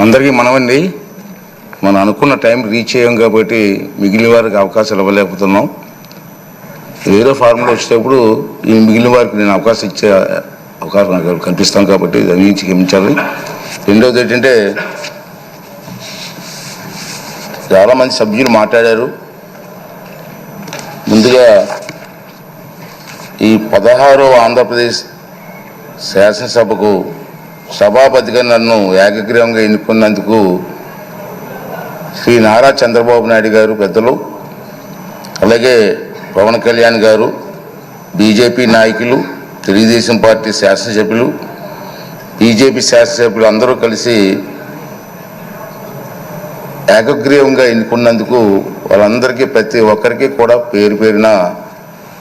అందరికీ మనమండి, మనం అనుకున్న టైం రీచ్ అయ్యాం కాబట్టి మిగిలిన వారికి అవకాశాలు ఇవ్వలేకపోతున్నాం. వేరే ఫార్ములా వచ్చేటప్పుడు ఈ మిగిలిన వారికి నేను అవకాశం ఇచ్చే అవకాశం నాకు కల్పిస్తాను కాబట్టి దాని నుంచి గమనించాలి. రెండవది ఏంటంటే, చాలామంది సభ్యులు మాట్లాడారు. ముందుగా ఈ 16వ ఆంధ్రప్రదేశ్ శాసనసభకు సభాపతిగా నన్ను ఏకగ్రీవంగా ఎన్నుకున్నందుకు శ్రీ నారా చంద్రబాబు నాయుడు గారు పెద్దలు, అలాగే పవన్ కళ్యాణ్ గారు, బీజేపీ నాయకులు, తెలుగుదేశం పార్టీ శాసనసభ్యులు, బీజేపీ శాసనసభ్యులు అందరూ కలిసి ఏకగ్రీవంగా ఎన్నుకున్నందుకు వాళ్ళందరికీ ప్రతి ఒక్కరికి కూడా పేరు పేరున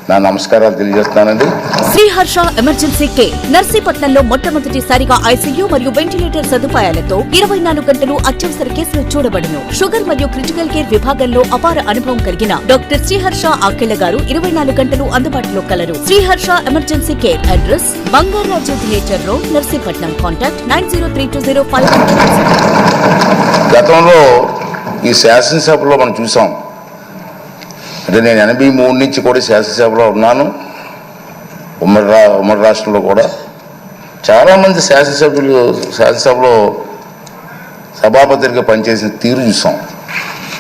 నా నమస్కారాలు తెలియజేస్తున్నానండి. శ్రీహర్ష ఎమర్జెన్సీ కేర్ నర్సీపట్నంలో మొట్టమొదటిసారిగా ఐసీయూ మరియు వెంటిలేటర్ సదుపాయాలతో 24 గంటలు అత్యవసర కేసులు చూడబడును. షుగర్ మరియు క్రిటికల్ కేర్ విభాగంలో అపార అనుభవం కలిగిన డాక్టర్ శ్రీహర్ష ఆకెళ్ల గారు 24 గంటలు అందుబాటులో కలరు. Sriharsha emergency care address Bangaraju theatre road, Narsipatnam. Contact 903205. గతంలో ఈ శాసనసభలో మనం చూసాం. అంటే నేను 83 నుంచి కూడా శాసనసభలో ఉన్నాను. ఉమ్మడి రాష్ట్రంలో కూడా చాలామంది శాసనసభలో సభాపతిగా పనిచేసిన తీరు చూసాం.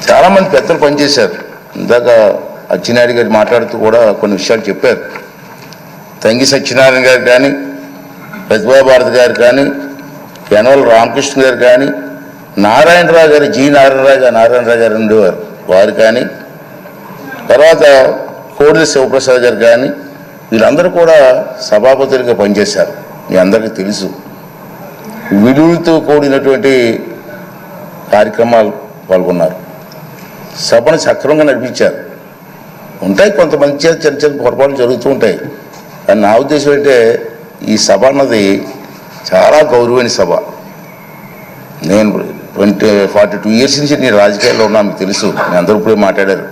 చాలామంది పెద్దలు పనిచేశారు. ఇందాక అచ్చెన్నాయుడు గారు మాట్లాడుతూ కూడా కొన్ని విషయాలు చెప్పారు. తంగి సత్యనారాయణ గారు కానీ, ప్రతిభా భారతి గారు కానీ, యనమల రామకృష్ణ గారు కానీ, నారాయణరావు గారు, జి నారాయణరావు గారు ఉండేవారు, వారు కానీ, తర్వాత కోడెల శివప్రసాద్ గారు కానీ, వీళ్ళందరూ కూడా సభాపతులుగా పనిచేశారు. మీ అందరికీ తెలుసు. విలువలతో కూడినటువంటి కార్యక్రమాలు పాల్గొన్నారు. సభను సక్రమంగా నడిపించారు. ఉంటాయి కొంతమంది చేత చిన్న చిన్న పొరపాట్లు జరుగుతూ ఉంటాయి. కానీ నా ఉద్దేశం అంటే, ఈ సభ అన్నది చాలా గౌరవమైన సభ. నేను 42 ఇయర్స్ నుంచి నేను రాజకీయాల్లో ఉన్నా, మీకు తెలుసు. మీ అందరూ ఇప్పుడే మాట్లాడారు.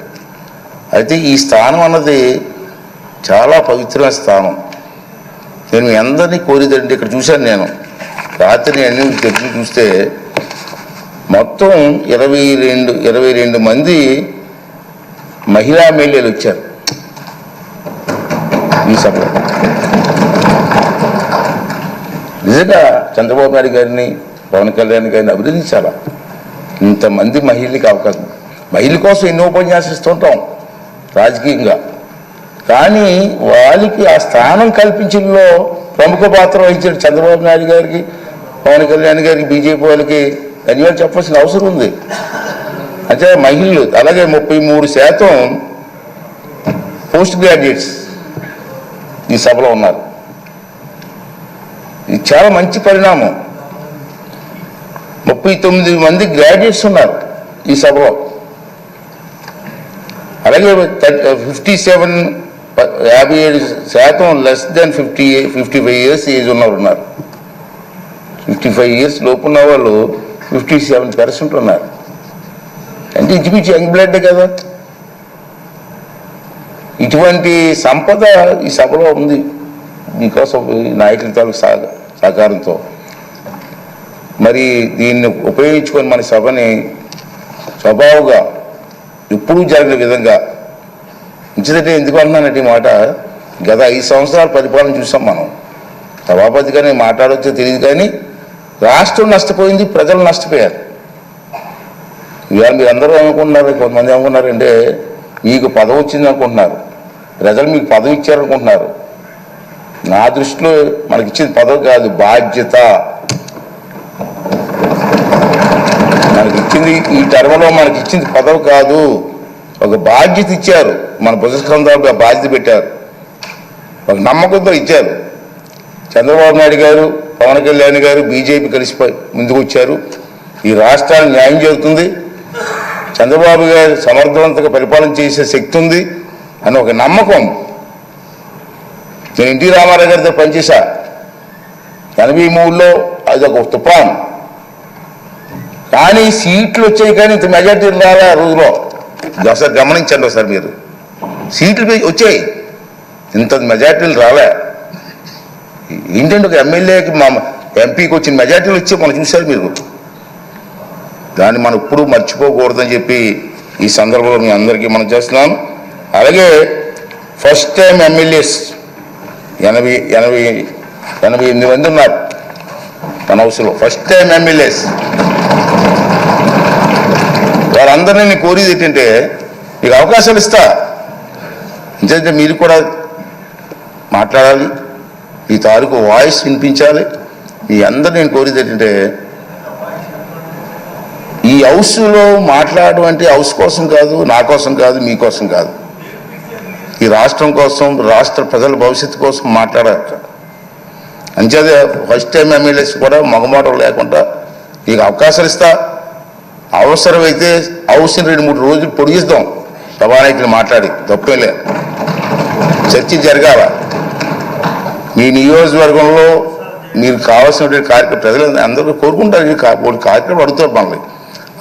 అయితే ఈ స్థానం అన్నది చాలా పవిత్రమైన స్థానం. నేను మీ అందరినీ కోరిదండి, ఇక్కడ చూశాను నేను రాత్రి అన్ని తెచ్చి చూస్తే మొత్తం 22 మంది మహిళా ఎమ్మెల్యేలు వచ్చారు ఈ సభలో. నిజంగా చంద్రబాబు నాయుడు గారిని, పవన్ కళ్యాణ్ గారిని అభినందించాలా. ఇంతమంది మహిళలకు అవకాశం, మహిళల కోసం ఎన్నో ఉపన్యాసాలు ఇస్తుంటాం రాజకీయంగా, కానీ వాళ్ళకి ఆ స్థానం కల్పించడంలో ప్రముఖ పాత్ర వహించాడు చంద్రబాబు నాయుడు గారికి, పవన్ కళ్యాణ్ గారికి, బీజేపీ వాళ్ళకి ధన్యవాదాలు చెప్పాల్సిన అవసరం ఉంది. అంటే మహిళలు, అలాగే 33% పోస్ట్ గ్రాడ్యుయేట్స్ ఈ సభలో ఉన్నారు. ఇది చాలా మంచి పరిణామం. 39 మంది గ్రాడ్యుయేట్స్ ఉన్నారు ఈ సభలో. అలాగే 57% లెస్ దెన్ 55 ఇయర్స్ ఏజ్ ఉన్నవారు ఉన్నారు. 55 ఇయర్స్ లోపు ఉన్న వాళ్ళు 57% ఉన్నారు. అంటే ఇంచుమించు యంగ్ బ్లడ్ కదా. ఇటువంటి సంపద ఈ సభలో ఉంది బికాస్ ఆఫ్ నాయకుల తాలూకు సహకారంతో. మరి దీన్ని ఉపయోగించుకొని మన సభని స్వభావంగా ఎప్పుడూ జరిగిన విధంగా ఉంచితే, ఎందుకు అన్నానంటే ఈ మాట, గత 5 సంవత్సరాల పరిపాలన చూసాం మనం. సభాపతిగా నేను మాట్లాడవచ్చో తెలియదు, కానీ రాష్ట్రం నష్టపోయింది, ప్రజలు నష్టపోయారు. ఇవాళ మీరు అందరూ ఏమనుకుంటున్నారు, కొంతమంది ఏమనుకున్నారంటే మీకు పదవి వచ్చింది అనుకుంటున్నారు, ప్రజలు మీకు పదవి ఇచ్చారనుకుంటున్నారు. నా దృష్టిలో మనకి ఇచ్చింది పదవి కాదు, బాధ్యత. మనకి ఇచ్చింది, ఈ టర్మలో మనకి ఇచ్చింది పదవి కాదు, ఒక బాధ్యత ఇచ్చారు. మన భుజస్కంధాలకు ఆ బాధ్యత పెట్టారు, ఒక నమ్మకంతో ఇచ్చారు. చంద్రబాబు నాయుడు గారు, పవన్ కళ్యాణ్ గారు, బీజేపీ కలిసిపోయి ముందుకు వచ్చారు. ఈ రాష్ట్రానికి న్యాయం జరుగుతుంది, చంద్రబాబు గారు సమర్థవంతంగా పరిపాలన చేసే శక్తి ఉంది అని ఒక నమ్మకం. నేను ఎన్టీ రామారావు గారితో పనిచేశా 83లో, అది ఒక తుఫాన్. కానీ సీట్లు వచ్చాయి, కానీ ఇంత మెజార్టీ రాలే ఆ రోజులో. ఒకసారి గమనించండి, ఒకసారి మీరు. సీట్లు వచ్చాయి, ఇంత మెజార్టీలు రాలే. ఏంటంటే ఒక ఎమ్మెల్యేకి, మా ఎంపీకి వచ్చిన మెజార్టీలు వచ్చి మనం చూశారు మీరు. దాన్ని మనం ఎప్పుడూ మర్చిపోకూడదని చెప్పి ఈ సందర్భంలో మీ అందరికీ మనం చేస్తున్నాను. అలాగే ఫస్ట్ టైం ఎమ్మెల్యేస్ 88 మంది ఉన్నారు మన హౌస్లో. ఫస్ట్ టైం ఎమ్మెల్యేస్ వారందరినీ నేను కోరేది ఏంటంటే, మీకు అవకాశాలు ఇస్తా, ఎందుకంటే మీరు కూడా మాట్లాడాలి, ఈ తాలూకు వాయిస్ వినిపించాలి. మీ అందరు నేను కోరేది ఏంటంటే, ఈ హౌస్లో మాట్లాడడం అంటే హౌస్ కోసం కాదు, నా కోసం కాదు, మీకోసం కాదు, ఈ రాష్ట్రం కోసం, రాష్ట్ర ప్రజల భవిష్యత్తు కోసం మాట్లాడాలి. అంచేదే ఫస్ట్ టైం ఎమ్మెల్యేస్ కూడా మగమాటం లేకుండా మీకు అవకాశాలు ఇస్తా. అవసరమైతే హౌస్ని 2-3 రోజులు పొడిగిస్తాం, సభానాయకులు మాట్లాడి, తప్పేలే, చర్చ జరగాల. మీ నియోజకవర్గంలో మీరు కావాల్సినటువంటి కార్యక్రమం ప్రజలు అందరూ కోరుకుంటారు, కార్యక్రమం అడుగుతారు మనల్ని.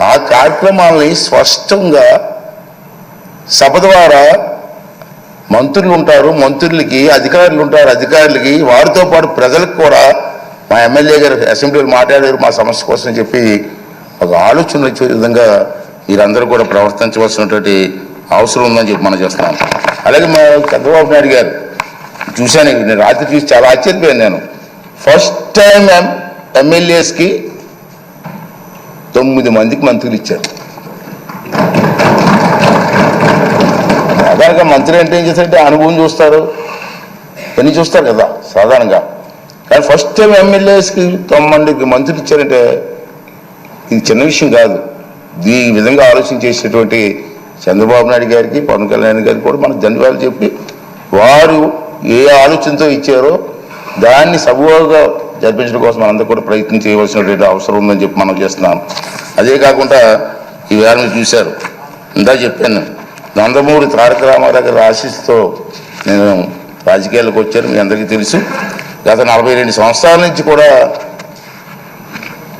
ఆ కార్యక్రమాలని స్పష్టంగా సభ ద్వారా మంత్రులు ఉంటారు, మంత్రులకి అధికారులు ఉంటారు, అధికారులకి వారితో పాటు ప్రజలకు కూడా మా ఎమ్మెల్యే గారు అసెంబ్లీలో మాట్లాడారు మా సమస్య కోసం చెప్పి ఒక ఆలోచన వచ్చే విధంగా మీరందరూ కూడా ప్రవర్తించవలసినటువంటి అవసరం ఉందని చెప్పి మనం చేస్తున్నాం. అలాగే మా చంద్రబాబు నాయుడు గారు చూశాను, నేను రాత్రి చూసి చాలా ఆశ్చర్యపోయాను. నేను ఫస్ట్ టైం ఎమ్మెల్యేస్కి 9 మందికి మంత్రులు ఇచ్చారు. సాధారణంగా మంత్రి అంటే ఏం చేస్తారంటే అనుభవం చూస్తారు, పని చూస్తారు కదా సాధారణంగా. కానీ ఫస్ట్ టైం ఎమ్మెల్యేస్కి 9 మందికి మంత్రులు ఇచ్చారంటే ఇది చిన్న విషయం కాదు. ఈ విధంగా ఆలోచన చేసేటువంటి చంద్రబాబు నాయుడు గారికి, పవన్ కళ్యాణ్ గారికి కూడా మనం ధన్యవాదాలు చెప్పి, వారు ఏ ఆలోచనతో ఇచ్చారో దాన్ని సబూగా జరిపించడం కోసం మనందరూ కూడా ప్రయత్నం చేయవలసినటువంటి అవసరం ఉందని చెప్పి మనం చేస్తున్నాం. అదే కాకుండా ఈవేళ మీరు చూశారు, ఇందా చెప్పాను, నందమూరి తారక రామారావు గారి ఆశీస్సుతో నేను రాజకీయాలకు వచ్చాను, మీ అందరికీ తెలుసు. గత 42 సంవత్సరాల నుంచి కూడా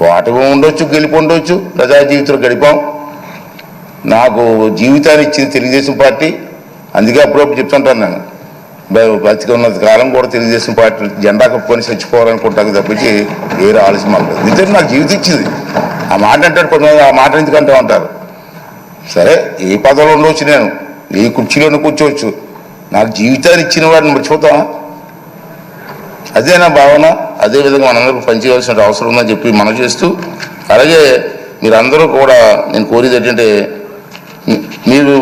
వాటమి ఉండొచ్చు, గెలుపు ఉండొచ్చు, ప్రజా జీవితంలో గడిపాం. నాకు జీవితాన్ని ఇచ్చింది తెలుగుదేశం పార్టీ. అందుకే అప్పుడప్పుడు చెప్తుంటాను, నేను బతికున్నంత కాలం కూడా తెలుగుదేశం పార్టీ జెండా కప్పుకొని చచ్చిపోవాలనుకుంటాను తప్పించి వేరే ఆలోచన మాకు. నిజంగా నాకు జీవితం ఇచ్చింది. ఆ మాట అంటారు కొంతమంది, ఆ మాట ఎందుకంటూ ఉంటారు. సరే, ఏ పదవిలో ఉండవచ్చు, నేను ఏ కుర్చీలోనే కూర్చోవచ్చు, నాకు జీవితాన్ని ఇచ్చిన వాడిని మర్చిపోతామా? అదే నా భావన. అదేవిధంగా మనందరూ పనిచేయవలసిన అవసరం ఉందని చెప్పి మనం చేస్తూ, అలాగే మీరందరూ కూడా నేను కోరేది ఏంటంటే, మీరు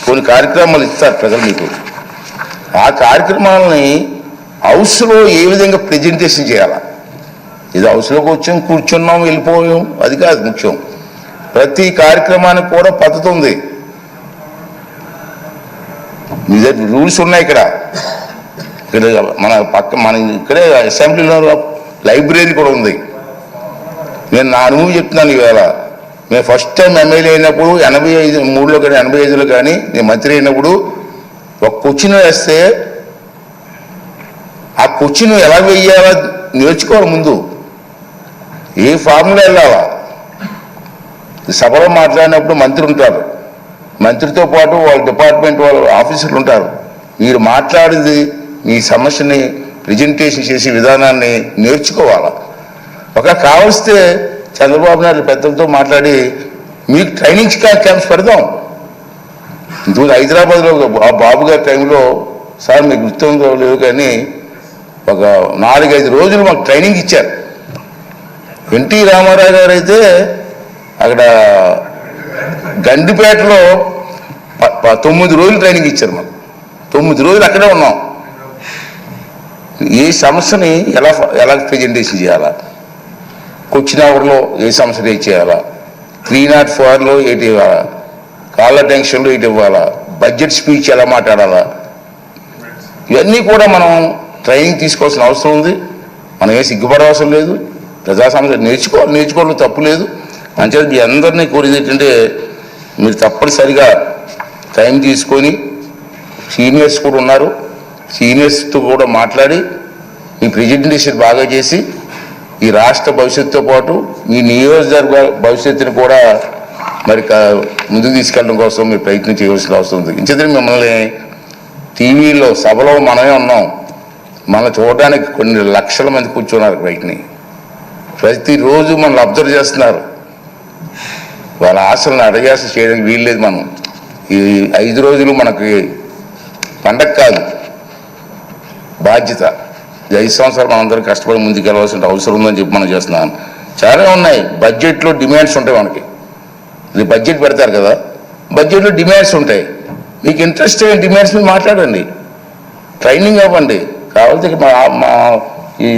కొన్ని కార్యక్రమాలు ఇస్తారు ప్రజలు మీకు. ఆ కార్యక్రమాలని హౌస్లో ఏ విధంగా ప్రజెంటేషన్ చేయాలా? ఇది హౌస్లోకి వచ్చాం, కూర్చున్నాం, వెళ్ళిపోయాం, అది కాదు ముఖ్యం. ప్రతి కార్యక్రమానికి కూడా పద్ధతి ఉంది, మీ దగ్గర రూల్స్ ఉన్నాయి. ఇక్కడ మన ఇక్కడే అసెంబ్లీలో లైబ్రరీ కూడా ఉంది. నేను నా అనుభవం చెప్తున్నాను. ఈవేళ మేము ఫస్ట్ టైం ఎమ్మెల్యే అయినప్పుడు 83లో కానీ 85లో కానీ నేను మంత్రి అయినప్పుడు ఒక క్వశ్చన్ వేస్తే ఆ క్వశ్చన్ ఎలా వెయ్యాలా నేర్చుకోవాలి. ముందు ఏ ఫార్ములా వెళ్ళాలా. సభలో మాట్లాడినప్పుడు మంత్రి ఉంటారు, మంత్రితో పాటు వాళ్ళ డిపార్ట్మెంట్ వాళ్ళ ఆఫీసర్లు ఉంటారు. మీరు మాట్లాడింది మీ సమస్యని ప్రెజెంటేషన్ చేసే విధానాన్ని నేర్చుకోవాలా. ఒక కావలిస్తే చంద్రబాబు నాయుడు పెద్దలతో మాట్లాడి మీకు ట్రైనింగ్ క్యాంప్స్ పెడదాం. ఇంతకుముందు హైదరాబాద్లో బాబు గారి టైంలో, సార్ మీకు గుర్తుందో లేవు కానీ, ఒక 4-5 రోజులు మాకు ట్రైనింగ్ ఇచ్చారు. ఎన్టీ రామారావు గారు అయితే అక్కడ గండిపేటలో 9 రోజులు ట్రైనింగ్ ఇచ్చారు మాకు. 9 రోజులు అక్కడే ఉన్నాం. ఏ సమస్యని ఎలా ప్రెజెంటేషన్ చేయాలా, క్వశ్చన్ అవర్లో ఏ సమస్య రేజ్ చేయాలా, 304లో ఏంటి ఇవ్వాలా, కాళ్ళ టెన్షన్లో ఏంటి ఇవ్వాలా, బడ్జెట్ స్పీచ్ ఎలా మాట్లాడాలా, ఇవన్నీ కూడా మనం ట్రైనింగ్ తీసుకోవాల్సిన అవసరం ఉంది. మనం ఏ సిగ్గుపడవసరం లేదు. ప్రజా సమస్య నేర్చుకోవడం తప్పు లేదు. అంతే మీ అందరినీ కోరేది ఏంటంటే, మీరు తప్పనిసరిగా టైం తీసుకొని, సీనియర్స్ కూడా ఉన్నారు, సీనియర్స్తో కూడా మాట్లాడి మీ ప్రెజెంటేషన్ బాగా చేసి ఈ రాష్ట్ర భవిష్యత్తుతో పాటు మీ నియోజకవర్గ భవిష్యత్తుని కూడా మరి ముందుకు తీసుకెళ్ళడం కోసం మీరు ప్రయత్నం చేయవలసిన అవసరం ఉంది. ఇంచేత మిమ్మల్ని టీవీలో సభలో మనమే ఉన్నాం, మనల్ని చూడడానికి కొన్ని లక్షల మంది కూర్చున్నారు బయటని. ప్రతిరోజు మనల్ని అబ్జర్వ్ చేస్తున్నారు. వాళ్ళ ఆశలను అడయాస చేయడానికి వీల్లేదు. మనం ఈ 5 రోజులు మనకి పండగ కాదు, బాధ్యత. 5 సంవత్సరాలు మనందరం కష్టపడి ముందుకెళ్ళవలసిన అవసరం ఉందని చెప్పి మనం చేస్తున్నాం. చాలా ఉన్నాయి. బడ్జెట్లో డిమాండ్స్ ఉంటాయి. మనకి ఇది బడ్జెట్ పెడతారు కదా, బడ్జెట్లో డిమాండ్స్ ఉంటాయి. మీకు ఇంట్రెస్ట్ అయిన డిమాండ్స్ మీద మాట్లాడండి, ట్రైనింగ్ అవ్వండి. కావాలంటే మా ఈ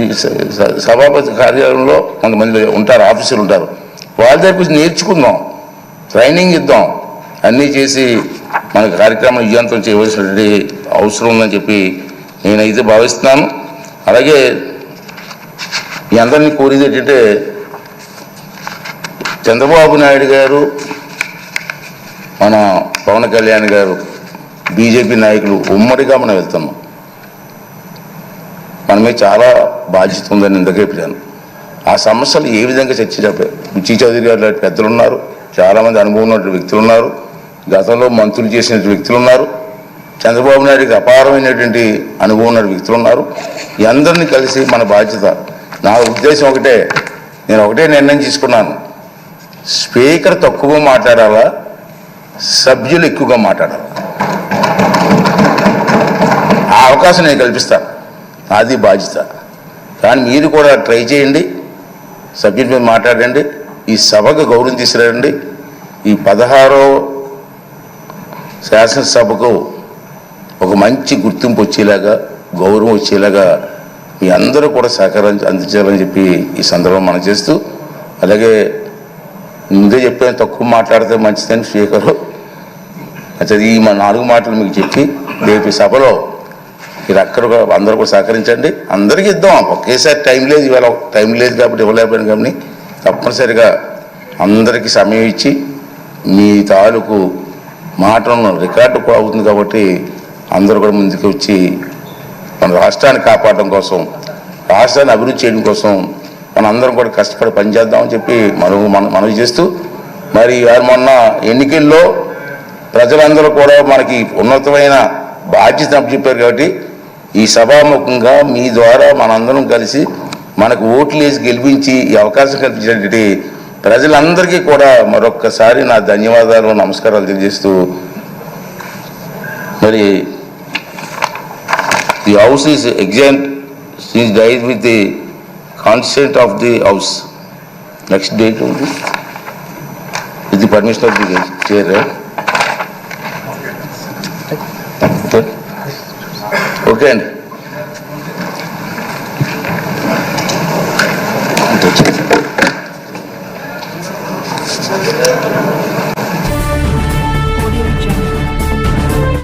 సభాపతి కార్యాలయంలో కొంతమంది ఉంటారు, ఆఫీసర్లు ఉంటారు, వాళ్ళ దగ్గర కొంచెం నేర్చుకుందాం, ట్రైనింగ్ ఇద్దాం. అన్నీ చేసి మన కార్యక్రమం విజయవంతం చేయవలసినటువంటి అవసరం ఉందని చెప్పి నేనైతే భావిస్తున్నాను. అలాగే మీ అందరినీ కోరేది ఏంటంటే, చంద్రబాబు నాయుడు గారు, మన పవన్ కళ్యాణ్ గారు, బీజేపీ నాయకులు ఉమ్మడిగా మనం వెళ్తున్నాం. మన మీద చాలా బాధ్యత ఉందని ఇందుకే చెప్పాను. ఆ సమస్యలు ఏ విధంగా చర్చించారు? రుచి చౌదరి గారు లాంటి పెద్దలు ఉన్నారు, చాలామంది అనుభవం ఉన్నటువంటి వ్యక్తులు ఉన్నారు, గతంలో మంత్రులు చేసిన వ్యక్తులు ఉన్నారు, చంద్రబాబు నాయుడికి అపారమైనటువంటి అనుభవం ఉన్న వ్యక్తులు ఉన్నారు. ఈ అందరినీ కలిసి మన బాధ్యత. నా ఉద్దేశం ఒకటే, నేను ఒకటే నిర్ణయం తీసుకున్నాను, స్పీకర్ తక్కువ మాట్లాడాలా, సభ్యులు ఎక్కువగా మాట్లాడాలి. ఆ అవకాశం నేను కల్పిస్తాను, అది బాధ్యత. కానీ మీరు కూడా ట్రై చేయండి, సభ్యుల మీద మాట్లాడండి, ఈ సభకు గౌరవం తీసుకురండి. ఈ 16వ శాసనసభకు ఒక మంచి గుర్తింపు వచ్చేలాగా, గౌరవం వచ్చేలాగా మీ అందరూ కూడా సహకారం అందించాలని చెప్పి ఈ సందర్భం మనం చేస్తూ, అలాగే ముందే చెప్పాను తక్కువ మాట్లాడితే మంచిదని స్పీకరు. అది ఈ మా 4 మాటలు మీకు చెప్పి రేపు సభలో మీరు అక్కడ అందరూ కూడా సహకరించండి. అందరికీ ఇద్దాం, ఒకేసారి టైం లేదు, ఇవాళ టైం లేదు కాబట్టి ఇవ్వలేకపోయాను. కానీ తప్పనిసరిగా అందరికీ సమయం ఇచ్చి మీ తాలూకు మాటలను రికార్డు కూడా అవుతుంది కాబట్టి అందరూ కూడా ముందుకు వచ్చి మన రాష్ట్రాన్ని కాపాడడం కోసం, రాష్ట్రాన్ని అభివృద్ధి చేయడం కోసం మనందరం కూడా కష్టపడి పనిచేద్దామని చెప్పి మనవి చేస్తూ, మరి మొన్న ఎన్నికల్లో ప్రజలందరూ కూడా మనకి ఉన్నతమైన బాధ్యత చెప్పారు కాబట్టి ఈ సభాముఖంగా మీ ద్వారా మనందరం కలిసి మనకు ఓట్లు వేసి గెలిపించి ఈ అవకాశం కల్పించినటువంటి ప్రజలందరికీ కూడా మరొక్కసారి నా ధన్యవాదాలు, నమస్కారాలు తెలియజేస్తూ, మరి the house is exam is died with the consent of the house. Next date ఉంది with the permission of the chair. Okay అండి.